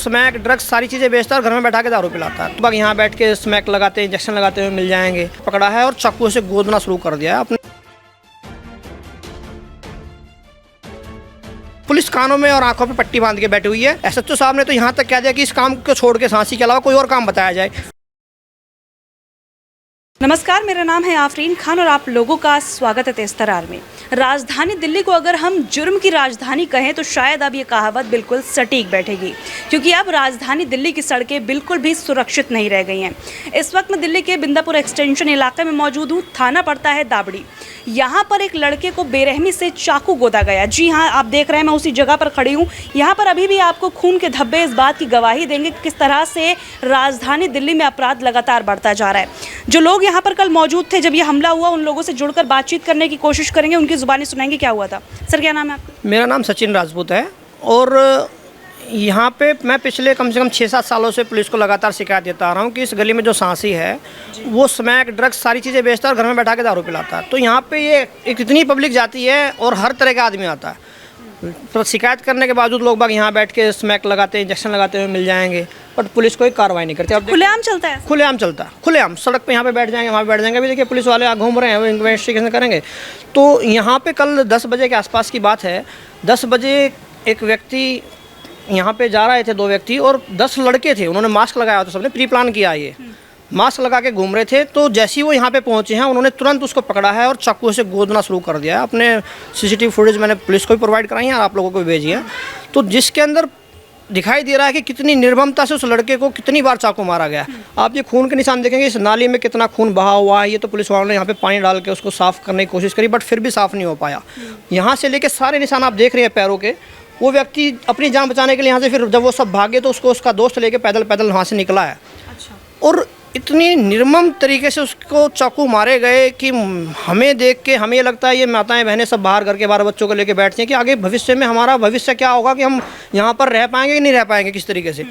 Smack drugs सारी चीज़ें बेचता है और घर में बैठा के दारू पिलाता है। तो यहाँ बैठ के स्मैक लगाते हैं, इंजेक्शन लगाते हुए मिल जाएंगे। पकड़ा है और चाकू से गोदना शुरू कर दिया है अपने। पुलिस कानों में और आंखों पे पट्टी बांध के बैठी हुई है। एसएचओ साहब ने तो यहाँ तक कह दिया कि इस काम को छोड़ के सांसी के अलावा कोई और काम बताया जाए। नमस्कार, मेरा नाम है आफरीन खान और आप लोगों का स्वागत है तेज तरार में। राजधानी दिल्ली को अगर हम जुर्म की राजधानी कहें तो शायद अब ये कहावत बिल्कुल सटीक बैठेगी, क्योंकि अब राजधानी दिल्ली की सड़कें बिल्कुल भी सुरक्षित नहीं रह गई हैं। इस वक्त मैं दिल्ली के बिंदापुर एक्सटेंशन इलाके में मौजूद हूँ। थाना पड़ता है दाबड़ी। यहाँ पर एक लड़के को बेरहमी से चाकू गोदा गया। जी हाँ, आप देख रहे हैं, मैं उसी जगह पर खड़ी हूँ। यहाँ पर अभी भी आपको खून के धब्बे इस बात की गवाही देंगे किस तरह से राजधानी दिल्ली में अपराध लगातार बढ़ता जा रहा है। जो लोग यहाँ पर कल मौजूद थे जब ये हमला हुआ, उन लोगों से जुड़कर बातचीत करने की कोशिश करेंगे, उनकी ज़ुबानी सुनाएंगे क्या हुआ था। सर, क्या नाम है आपका? मेरा नाम सचिन राजपूत है और यहाँ पे मैं पिछले कम से कम 6-7 सालों से पुलिस को लगातार शिकायत देता आ रहा हूँ कि इस गली में जो सांसी है वो स्मैक ड्रग्स सारी चीज़ें बेचता है और घर में बैठा के दारू पिलाता है। तो यहाँ पे ये इतनी पब्लिक जाती है और हर तरह का आदमी आता है। तो शिकायत करने के बावजूद लोग बाग यहाँ बैठ के स्मैक लगाते हैं, इंजेक्शन लगाते हुए मिल जाएंगे, बट पुलिस कोई कार्रवाई नहीं करती। अब खुलेआम चलता है, खुलेआम चलता है, खुलेआम सड़क पे यहाँ पे बैठ जाएंगे, वहाँ पे बैठ जाएंगे। अभी देखिए पुलिस वाले घूम रहे हैं, वो इन्वेस्टिगेशन करेंगे। तो यहाँ पे कल 10 बजे के आसपास की बात है। 10 बजे एक व्यक्ति यहाँ पे जा रहे थे, 2 व्यक्ति और 10 लड़के थे। उन्होंने मास्क लगाया था, सबने प्री प्लान किया, ये मास्क लगा के घूम रहे थे। तो जैसे ही वो यहाँ पे पहुँचे हैं, उन्होंने तुरंत उसको पकड़ा है और चाकू से गोदना शुरू कर दिया है। अपने सीसीटीवी फुटेज मैंने पुलिस को भी प्रोवाइड कराई है और आप लोगों को भी भेजी है। तो जिसके अंदर दिखाई दे रहा है कि कितनी निर्ममता से उस लड़के को कितनी बार चाकू मारा गया। आप ये खून के निशान देखेंगे, इस नाली में कितना खून बहा हुआ है। ये तो पुलिस वालों ने यहाँ पे पानी डाल के उसको साफ़ करने की कोशिश करी, बट फिर भी साफ़ नहीं हो पाया। यहाँ से लेके सारे निशान आप देख रहे हैं पैरों के। वो व्यक्ति अपनी जान बचाने के लिए यहाँ से, फिर जब वो सब भागे तो उसको उसका दोस्त लेके पैदल पैदल वहाँ से निकला है। अच्छा। और इतनी निर्मम तरीके से उसको चाकू मारे गए कि हमें देख के हमें लगता है ये माताएं बहनें सब बाहर घर के बाहर बच्चों को लेके बैठती हैं कि आगे भविष्य में हमारा भविष्य क्या होगा, कि हम यहाँ पर रह पाएंगे कि नहीं रह पाएंगे, किस तरीके से।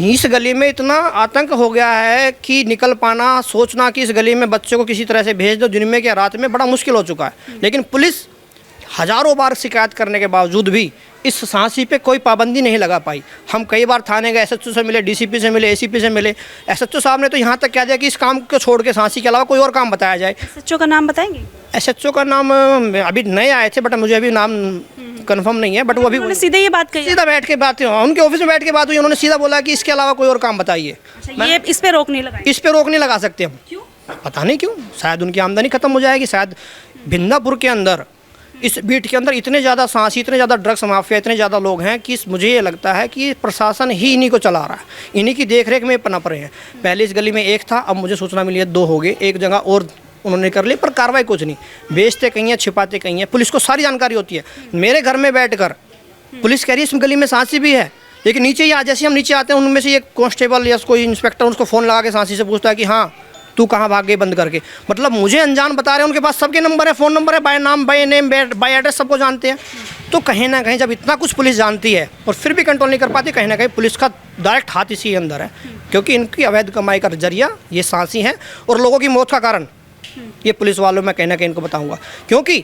इस गली में इतना आतंक हो गया है कि निकल पाना, सोचना कि इस गली में बच्चों को किसी तरह से भेज दो दिन में या रात में, बड़ा मुश्किल हो चुका है। लेकिन पुलिस हज़ारों बार शिकायत करने के बावजूद भी इस सांसी पे कोई पाबंदी नहीं लगा पाई। हम कई बार थाने गए, एसएचओ से मिले, डीसीपी से मिले, एसीपी से मिले। एसएचओ साहब ने तो यहाँ तक कह दिया कि इस काम को छोड़ के सांसी के अलावा कोई और काम बताया जाए। एसएचओ का नाम बताएंगे? एसएचओ का नाम अभी नए आए थे, बट मुझे अभी नाम कंफर्म नहीं है। बट वो अभी सीधे ये बात कही, सीधा बैठ के बात, उनके ऑफिस में बैठ के बात हुई। उन्होंने सीधा बोला कि इसके अलावा कोई और काम बताइए। ये इस पे रोक नहीं लगा? इस पे रोक नहीं लगा सकते हम। क्यों? पता नहीं क्यों, शायद उनकी आमदनी खत्म हो जाएगी। शायद बिंदापुर के अंदर, इस बीट के अंदर इतने ज़्यादा सांसी, इतने ज़्यादा ड्रग्स माफिया, इतने ज़्यादा लोग हैं कि मुझे ये लगता है कि प्रशासन ही इन्हीं को चला रहा है। इन्हीं की देख रेख में पनप रहे हैं। पहले इस गली में एक था, अब मुझे सूचना मिली है 2 हो गए। एक जगह और उन्होंने कर ली, पर कार्रवाई कुछ नहीं। बेचते कहीं हैं, छिपाते कहीं हैं। पुलिस को सारी जानकारी होती है। मेरे घर में बैठकर पुलिस कह रही है इस गली में सांसी भी है, लेकिन नीचे ही जैसे हम नीचे आते हैं, उनमें से एक कांस्टेबल या कोई इंस्पेक्टर उसको फ़ोन लगा के सांसी से पूछता है कि हाँ तू कहाँ भाग गई बंद करके। मतलब मुझे अनजान बता रहे हैं, उनके पास सबके नंबर है, फ़ोन नंबर है, बाय नाम, बाय नेम, बाय एड्रेस, सबको जानते हैं। तो कहीं ना कहीं जब इतना कुछ पुलिस जानती है और फिर भी कंट्रोल नहीं कर पाती, कहीं ना कहीं पुलिस का डायरेक्ट हाथ इसी के अंदर है। क्योंकि इनकी अवैध कमाई का जरिया ये सांसी है और लोगों की मौत का कारण ये पुलिस वालों में कहीं ना कहीं इनको बताऊँगा। क्योंकि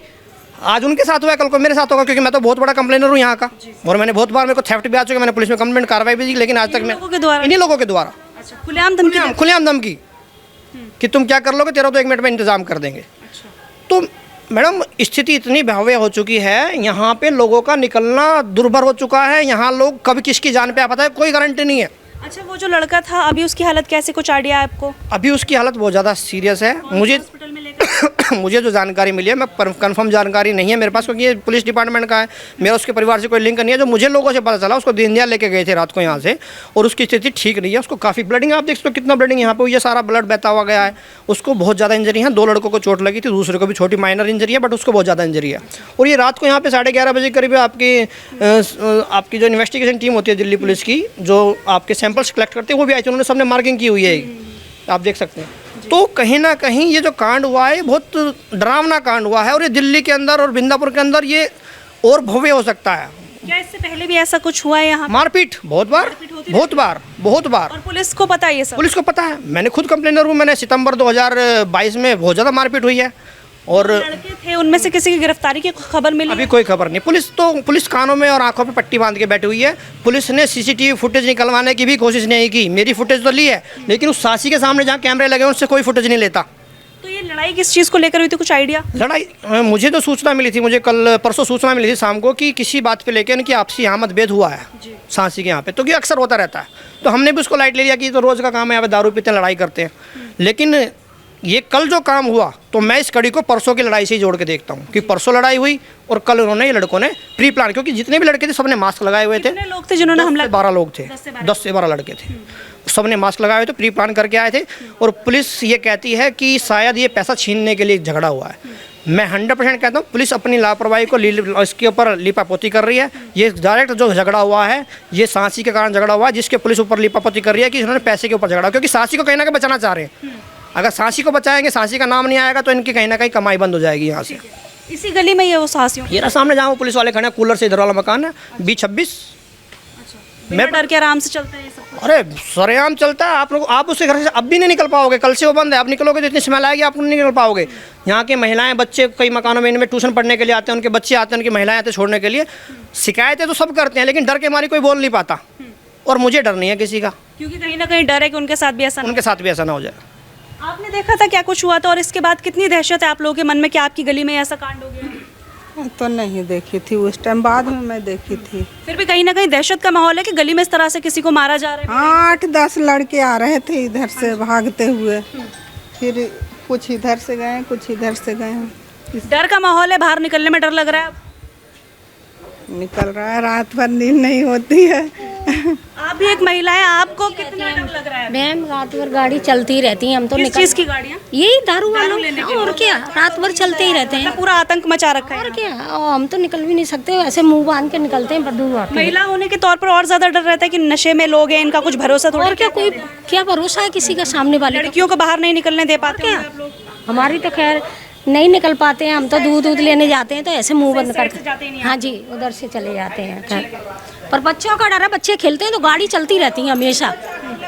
आज उनके साथ हुआ, कल को मेरे साथ होगा, क्योंकि मैं तो बहुत बड़ा कंप्लेनर हूँ यहाँ का। और मैंने बहुत बार, मेरे को थेफ्ट भी आ चुका, मैंने पुलिस में कंप्लेंट कार्रवाई भी दी, लेकिन आज तक मैं इन्हीं लोगों के द्वारा खुलेआम धमकी कि तुम क्या कर लोगे, तेरा तो 1 मिनट में इंतजाम कर देंगे। अच्छा। तो मैडम स्थिति इतनी भयावह हो चुकी है, यहाँ पे लोगों का निकलना दुर्भर हो चुका है। यहाँ लोग कब किसकी जान पे आ पाता है, कोई गारंटी नहीं है। अच्छा, वो जो लड़का था अभी उसकी हालत कैसे, कुछ आइडिया है आपको? अभी उसकी हालत बहुत ज़्यादा सीरियस है। मुझे जो जानकारी मिली है, मैं कंफर्म जानकारी नहीं है मेरे पास, क्योंकि ये पुलिस डिपार्टमेंट का है, मेरा उसके परिवार से कोई लिंक नहीं है। जो मुझे लोगों से पता चला, उसको दीनदयाल लेके गए थे रात को यहाँ से, और उसकी स्थिति ठीक नहीं है। उसको काफ़ी ब्लडिंग, आप देख सकते हो कितना ब्लडिंग यहाँ पे हुई है, सारा ब्लड बहता हुआ गया है। उसको बहुत ज़्यादा इंजरी है। 2 लड़कों को चोट लगी थी, दूसरे को भी छोटी माइनर इंजरी है, बट उसको बहुत ज़्यादा इंजरी है। और ये रात को यहाँ पे 11:30 बजे करीब आपकी जो इन्वेस्टिगेशन टीम होती है दिल्ली पुलिस की, जो आपके सैंपल्स कलेक्ट करते हैं, वो भी आई थी। उन्होंने सबने मार्किंग की हुई है, आप देख सकते हैं। तो कहीं ना कहीं ये जो कांड हुआ है, बहुत डरावना कांड हुआ है। और ये दिल्ली के अंदर और बिंदापुर के अंदर ये और भव्य हो सकता है। क्या इससे पहले भी ऐसा कुछ हुआ है यहाँ? मारपीट बहुत बार। और पुलिस को पता है ये सब? पुलिस को पता है। मैंने खुद कंप्लेनर हूँ। मैंने सितंबर 2022 में बहुत ज़्यादा मारपीट हुई है। और लड़के थे उनमें से किसी की गिरफ्तारी की खबर मिली? अभी कोई खबर नहीं। पुलिस कानों में और आंखों पे पट्टी बांध के बैठी हुई है। पुलिस ने सीसीटीवी फुटेज निकलवाने की भी कोशिश नहीं की। मेरी फुटेज तो ली है, लेकिन उस सासी के सामने जहाँ कैमरे लगे उनसे कोई फुटेज नहीं लेता। तो ये लड़ाई किस चीज़ को लेकर हुई थी, कुछ आइडिया? लड़ाई मुझे तो सूचना मिली थी, मुझे कल परसों सूचना मिली थी शाम को कि किसी बात पे लेकर इनकी आपसी यहाँ मतभेद हुआ है सांसी के यहाँ पे, तो ये अक्सर होता रहता है। तो हमने भी उसको लाइट ले लिया कि तो रोज़ का काम है, यहाँ पे दारू पीते लड़ाई करते हैं। लेकिन ये कल जो काम हुआ, तो मैं इस कड़ी को परसों की लड़ाई से ही जोड़ के देखता हूँ कि परसों लड़ाई हुई और कल उन्होंने, ये लड़कों ने प्री प्लान, क्योंकि जितने भी लड़के थे सबने मास्क लगाए हुए थे। कितने लोग थे जिन्होंने हमला? 12 लोग थे, 10 से 12 लड़के थे। सबने मास्क लगाए हुए थे, प्री प्लान करके आए थे। और पुलिस ये कहती है कि शायद ये पैसा छीनने के लिए झगड़ा हुआ है। मैं 100% कहता हूँ पुलिस अपनी लापरवाही को इसके ऊपर लिपापोती कर रही है। ये डायरेक्ट जो झगड़ा हुआ है ये सांसी के कारण झगड़ा हुआ है, जिसके पुलिस ऊपर लिपापोती कर रही है कि इन्होंने पैसे के ऊपर झगड़ा, क्योंकि सांसी को कहीं ना कहीं बचाना चाह रहे हैं। अगर सांसी को बचाएंगे, सांसी का नाम नहीं आएगा, तो इनकी कहीं ना कहीं कमाई बंद हो जाएगी यहाँ से। इसी गली में ये वो सासियों? ये सामने जहाँ वो पुलिस वाले खड़े हैं, कूलर से इधर वाला मकान है, B26। मैं डर के आराम से चलते हैं ये सब? अरे सरेआम चलता है। आप उसके घर से अब भी नहीं निकल पाओगे, कल से वो बंद है। अब निकलोगे तो इतनी स्मेल आएगी, आप नहीं निकल पाओगे। यहाँ के महिलाएं, बच्चे कई मकानों में इनमें ट्यूशन पढ़ने के लिए आते हैं, उनके बच्चे आते हैं, उनकी महिलाएं आते हैं छोड़ने के लिए। शिकायतें तो सब करते हैं, लेकिन डर के मारे कोई बोल नहीं पाता। और मुझे डर नहीं है किसी का, क्योंकि कहीं ना कहीं डर है कि उनके साथ भी ऐसा ना हो जाए। आपने देखा था क्या कुछ हुआ था, और इसके बाद कितनी दहशत है आप लोगों के मन में कि आपकी गली में ऐसा कांड हो गया? तो नहीं देखी थी उस टाइम, बाद में मैं देखी थी। फिर भी कहीं ना कहीं दहशत का माहौल है कि गली में इस तरह से किसी को मारा जा रहा है। 8-10 लड़के आ रहे थे इधर से भागते हुए, फिर कुछ इधर से गए, कुछ इधर से गए। डर का माहौल है, बाहर निकलने में डर लग रहा है? निकल रहा है, रात भर नींद नहीं होती है। आप भी एक महिला है, आपको कितना डर लग रहा है? मैम रात भर गाड़ी चलती रहती है, हम तो किस चीज़ की गाड़ियाँ? यही दारू वालों, लेने के और क्या, रात भर चलते ही रहते हैं। पूरा आतंक मचा रखा है। और क्या, और हम तो निकल भी नहीं सकते, ऐसे मुंह बांध के निकलते हैं, बदबू आती है। महिला होने के तौर पर और ज्यादा डर रहता है कि नशे में लोग हैं, इनका कुछ भरोसा थोड़ा। और क्या, कोई क्या भरोसा है किसी का सामने वाले का? लड़कियों को बाहर नहीं निकलने दे पाते क्या, आप लोग? हमारी तो खैर नहीं निकल पाते हैं, हम तो दूध लेने जाते हैं तो ऐसे मुंह बंद साइड से करके, जाते ही नहीं हाँ जी, उधर से चले जाते हैं। खैर पर बच्चों का डर है, बच्चे खेलते हैं तो गाड़ी चलती रहती है हमेशा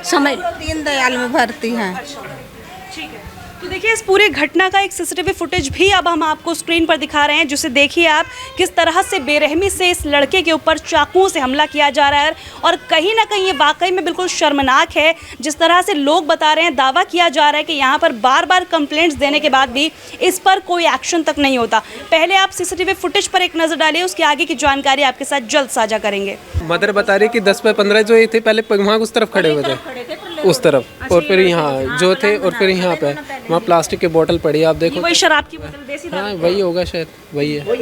समय। दीनदयाल में भरती हैं। ठीक है, तो देखिए इस पूरी घटना का एक सीसीटीवी फुटेज भी अब हम आपको स्क्रीन पर दिखा रहे हैं, जिसे देखिए आप किस तरह से बेरहमी से इस लड़के के ऊपर चाकुओं से हमला किया जा रहा है। और कहीं ना कहीं ये वाकई में बिल्कुल शर्मनाक है, जिस तरह से लोग बता रहे हैं, दावा किया जा रहा है कि यहाँ पर बार बार कंप्लेंट्स देने के बाद भी इस पर कोई एक्शन तक नहीं होता। पहले आप सीसीटीवी फुटेज पर एक नज़र डालिए, उसकी आगे की जानकारी आपके साथ जल्द साझा करेंगे। मदर बता रही कि 10 पे 15 जो ये थे पहले वहाँ उस तरफ खड़े हुए थे, उस तरफ, और फिर यहाँ जो थे, और फिर यहाँ पे वहाँ प्लास्टिक की बोतल पड़ी है, आप देखो। वही शराब की बोतल, देसी दारू। हाँ वही होगा शायद, वही है।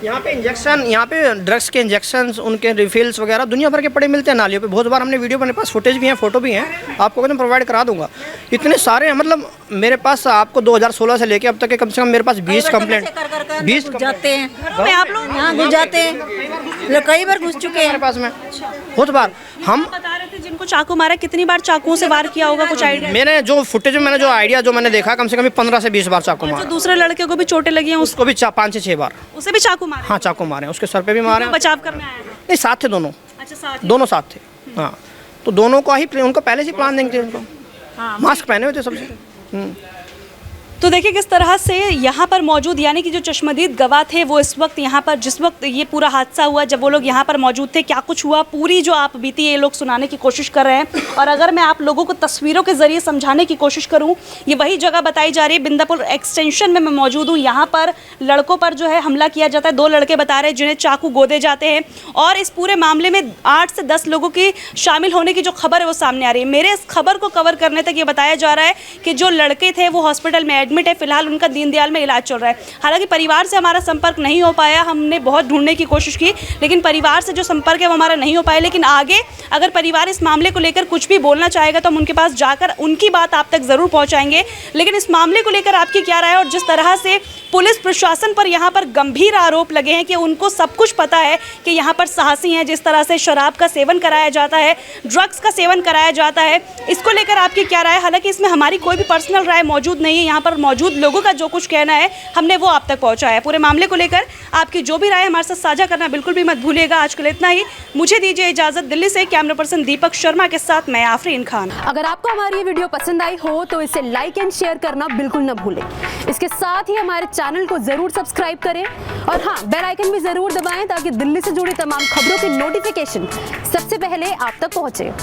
यहाँ पे इंजेक्शन, यहाँ पे ड्रग्स के इंजेक्शन, उनके रिफिल्स वगैरह दुनिया भर के पड़े मिलते हैं नालियों पे। बहुत बार हमने वीडियो, मेरे पास फुटेज भी हैं, फोटो भी हैं, आपको एकदम प्रोवाइड करा दूंगा। इतने सारे, मतलब मेरे पास आपको 2016 से लेके अब तक के कम से कम मेरे पास 20 कंप्लेंट, 20 जाते हैं घरों में आप लोग यहाँ घुस जाते हैं, कई बार घुस चुके हैं मेरे पास में बहुत बार। हम बता रहे थे जिनको चाकू मारा, कितनी बार चाकुओं से वार किया होगा, कुछ आइडिया? मैंने जो फुटेज में, मैंने जो आइडिया जो मैंने देखा, कम से कम 15 से 20 बार चाकू जो मारा। दूसरे लड़के को भी चोटें लगी हैं, उसको भी 5 से 6 बार, उसे भी चाकू मारे? हाँ चाकू मारे, उसके सर पे भी मारे। बचाव करने आया था? नहीं, साथ थे दोनों, अच्छा, साथ ही। दोनों साथ थे। हाँ, तो दोनों को ही, उनको पहले से प्लान देंगे उनको, मास्क पहने हुए थे सबसे। तो देखिए किस तरह से यहाँ पर मौजूद, यानी कि जो चश्मदीद गवाह थे वो इस वक्त यहाँ पर, जिस वक्त ये पूरा हादसा हुआ, जब वो लोग यहाँ पर मौजूद थे, क्या कुछ हुआ, पूरी जो आप बीती ये लोग सुनाने की कोशिश कर रहे हैं। और अगर मैं आप लोगों को तस्वीरों के ज़रिए समझाने की कोशिश करूँ, ये वही जगह बताई जा रही है, बिंदापुर एक्सटेंशन में मैं मौजूद हूँ। यहाँ पर लड़कों पर जो है हमला किया जाता है, 2 लड़के बता रहे हैं जिन्हें चाकू गोदे जाते हैं, और इस पूरे मामले में 8 से 10 लोगों की शामिल होने की जो खबर है वो सामने आ रही है। मेरे इस खबर को कवर करने तक ये बताया जा रहा है कि जो लड़के थे वो हॉस्पिटल में एडमिट है, फिलहाल उनका दीनदयाल में इलाज चल रहा है। हालांकि परिवार से हमारा संपर्क नहीं हो पाया, हमने बहुत ढूंढने की कोशिश की, लेकिन परिवार से जो संपर्क है वो हमारा नहीं हो पाया। लेकिन आगे अगर परिवार इस मामले को लेकर कुछ भी बोलना चाहेगा तो हम उनके पास जाकर उनकी बात आप तक ज़रूर पहुंचाएंगे। लेकिन इस मामले को लेकर आपकी क्या राय है? और जिस तरह से पुलिस प्रशासन पर यहाँ पर गंभीर आरोप लगे हैं कि उनको सब कुछ पता है कि यहाँ पर साहसी हैं, जिस तरह से शराब का सेवन कराया जाता है, ड्रग्स का सेवन कराया जाता है, इसको लेकर आपकी क्या राय है? हालांकि इसमें हमारी कोई भी पर्सनल राय मौजूद नहीं है, यहाँ पर और मौजूद लोगों का जो कुछ कहना है हमने वो आप तक पहुंचाया। पूरे मामले को लेकर आपकी जो भी राय हमारे साथ साझा करना बिल्कुल भी मत भूलिएगा। आज के लिए इतना ही, मुझे दीजिए इजाजत। दिल्ली से कैमरा पर्सन दीपक शर्मा के साथ मैं आफरीन खान। अगर आपको हमारी ये वीडियो पसंद आई हो तो इसे लाइक एंड शेयर करना बिल्कुल न भूलें। इसके साथ ही हमारे चैनल को जरूर सब्सक्राइब करें और हाँ, बेल आइकन भी जरूर दबाएं ताकि दिल्ली से जुड़ी तमाम खबरों की नोटिफिकेशन सबसे पहले आप तक पहुंचे।